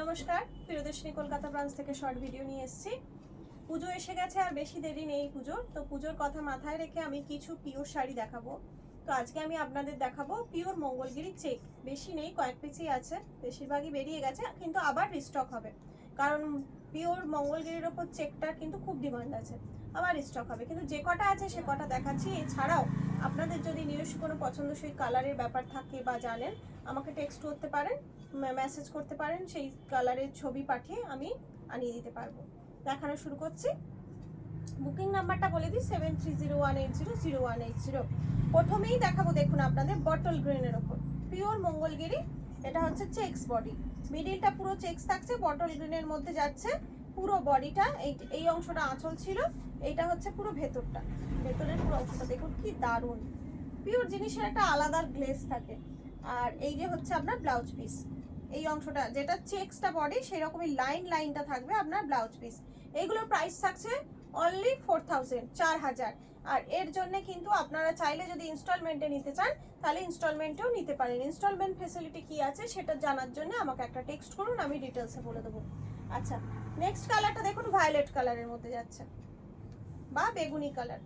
নমস্কার, প্রিয়দর্শিনী কলকাতা ব্রাঞ্চ থেকে short video নিয়ে এসেছি। পুজো এসে গেছে, আর বেশি দেরি নেই পুজোর। তো পুজোর কথা মাথায় রেখে আমি কিছু পিওর শাড়ি দেখাবো। তো আজকে আমি আপনাদের দেখাবো পিওর মঙ্গলগিরি চেক। বেশি নেই, কয়েক পিসই আছে, বেশিরভাগই বেরিয়ে গেছে, কিন্তু আবার রিস্টক হবে। কারণ পিওর মঙ্গলগিরির ওপর চেকটার কিন্তু খুব ডিমান্ড আছে, আবার স্টক হবে। কিন্তু যে কটা আছে সে কটা দেখাচ্ছি। এছাড়াও আপনাদের যদি নিজস্ব কোনো পছন্দসই কালারের ব্যাপার থাকে বা জানেন, আমাকে টেক্সট করতে পারেন, মেসেজ করতে পারেন, সেই কালারের ছবি পাঠিয়ে আমি আনিয়ে দিতে পারবো। দেখানো শুরু করছি। বুকিং নাম্বারটা বলে দিই 7301800180। প্রথমেই দেখাবো, দেখুন আপনাদের বটল গ্রিনের ওপর পিওর মঙ্গলগিরি। এটা হচ্ছে চেক্স বডি, মিডিলটা পুরো চেক্স থাকছে, বটল গ্রিনের মধ্যে যাচ্ছে পুরো বডিটা। এই অংশটা আঁচল ছিল, এইটা হচ্ছে পুরো ভেতরটা, ভেতরের পুরো অংশটা দেখুন কি দারুণ। পিওর জিনিসের একটা আলাদা গ্লেজ থাকে। আর এই যে হচ্ছে আপনার ব্লাউজ পিস, এই অংশটা যেটা চেক্সটা বডি সেই রকমই লাইনটা থাকবে আপনার ব্লাউজ পিস। এইগুলোর প্রাইস থাকছে অনলি 4000, 4000। আর এর জন্য কিন্তু আপনারা চাইলে যদি ইনস্টলমেন্টে নিতে চান তাহলে ইনস্টলমেন্টেও নিতে পারেন। ইনস্টলমেন্ট ফেসিলিটি কি আছে সেটা জানার জন্য আমাকে একটা টেক্সট করুন, আমি ডিটেলসে বলে দেবো। আচ্ছা, নেক্সট কালারটা দেখুন, ভায়োলেট কালারের মধ্যে যাচ্ছে বা বেগুনি কালার,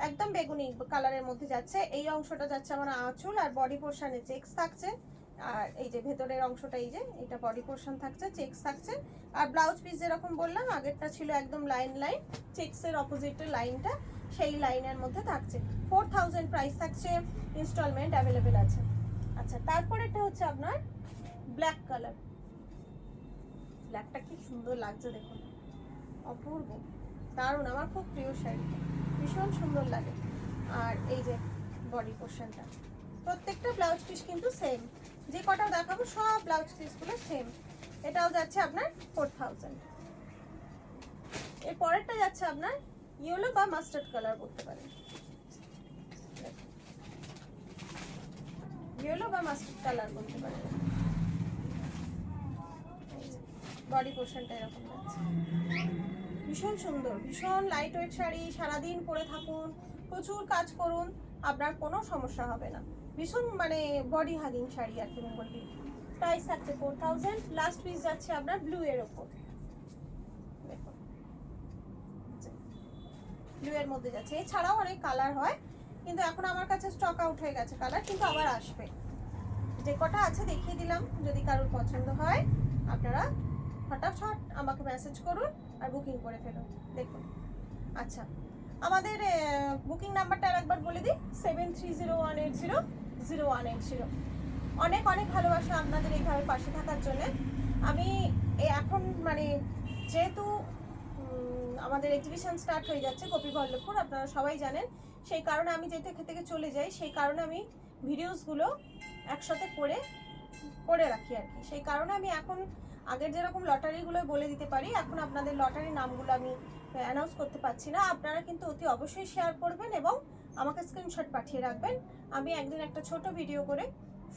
একদম বেগুনি কালারের মধ্যে যাচ্ছে। এই অংশটা যাচ্ছে আমার আঁচল, আর বডি পোর্শনে চেক্স থাকছে। আর এই যে ভেতরের অংশটা, এই যে এটা বডি পোর্শন থাকছে, চেক্স থাকছে। আর ব্লাউজ পিস যেরকম বললাম, আগেরটা ছিল একদম লাইন চেক্সের অপোজিটের লাইনটা, সেই লাইনের মধ্যে থাকছে। 4000 প্রাইস থাকছে, ইনস্টলমেন্ট অ্যাভেলেবেল আছে। আচ্ছা, তারপরেটা হচ্ছে আপনার ব্ল্যাক কালার। ব্ল্যাকটা কি সুন্দর লাগছে দেখুন, অপূর্ব, দারুণ, আমার খুব প্রিয় শাড়ি, ভীষণ সুন্দর লাগে। আর এই যে বডি পোর্শনটা, প্রত্যেকটা ব্লাউজ পিস কিন্তু সেম, যে কটা দেখাবো সব ব্লাউজ পিসগুলো সেম। এটাও যাচ্ছে আপনার 4000। এর পরেরটা যাচ্ছে আপনার ইয়েলো বা মাস্টার্ড কালার বলতে পারেন, ইয়েলো বা মাস্টার্ড কালার বলতে পারেন। বডি পোর্শনটা এরকম যাচ্ছে, ভীষণ সুন্দর, ভীষণ লাইট ওয়েট শাড়ি। সারাদিন পরে থাকুন, প্রচুর কাজ করুন, আপনার কোনো সমস্যা হবে না। ভীষণ মানে বডি হাগিং শাড়ি আর কি মঙ্গলগিরি। প্রাইস থাকছে 4000। লাস্ট পিস যাচ্ছে আপনার ব্লু এর ওপর, দেখুন ব্লু এর মধ্যে যাচ্ছে। এছাড়াও অনেক কালার হয়, কিন্তু এখন আমার কাছে স্টক আউট হয়ে গেছে কালার, কিন্তু আবার আসবে। যে কটা আছে দেখিয়ে দিলাম, যদি কারোর পছন্দ হয় আপনারা ফটাফট আমাকে মেসেজ করুন আর বুকিং করে ফেলুন। দেখুন, আচ্ছা, আমাদের বুকিং নাম্বারটা আরেকবার বলে দিই, 7301800180। অনেক অনেক ভালোবাসা আপনাদের এইভাবে পাশে থাকার জন্য। আমি এখন মানে যেহেতু আমাদের এক্সিবিশন স্টার্ট হয়ে যাচ্ছে গোপীবল্লভপুর, আপনারা সবাই জানেন, সেই কারণে আমি যেহেতু এখান থেকে চলে যাই, সেই কারণে আমি ভিডিওসগুলো একসাথে করে রাখি আর কি। সেই কারণে আমি এখন আগের যেরকম লটারিগুলো বলে দিতে পারি, এখন আপনাদের লটারির নামগুলো আমি অ্যানাউন্স করতে পারছি না। আপনারা কিন্তু অতি অবশ্যই শেয়ার করবেন এবং আমাকে স্ক্রিনশট পাঠিয়ে রাখবেন। আমি একদিন একটা ছোট ভিডিও করে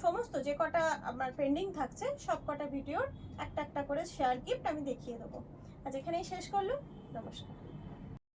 সমস্ত যে কটা আমার পেন্ডিং থাকছে সব কটা ভিডিওর একটা একটা করে শেয়ার গিফট আমি দেখিয়ে দেবো। আজ এখানেই শেষ করলাম, নমস্কার।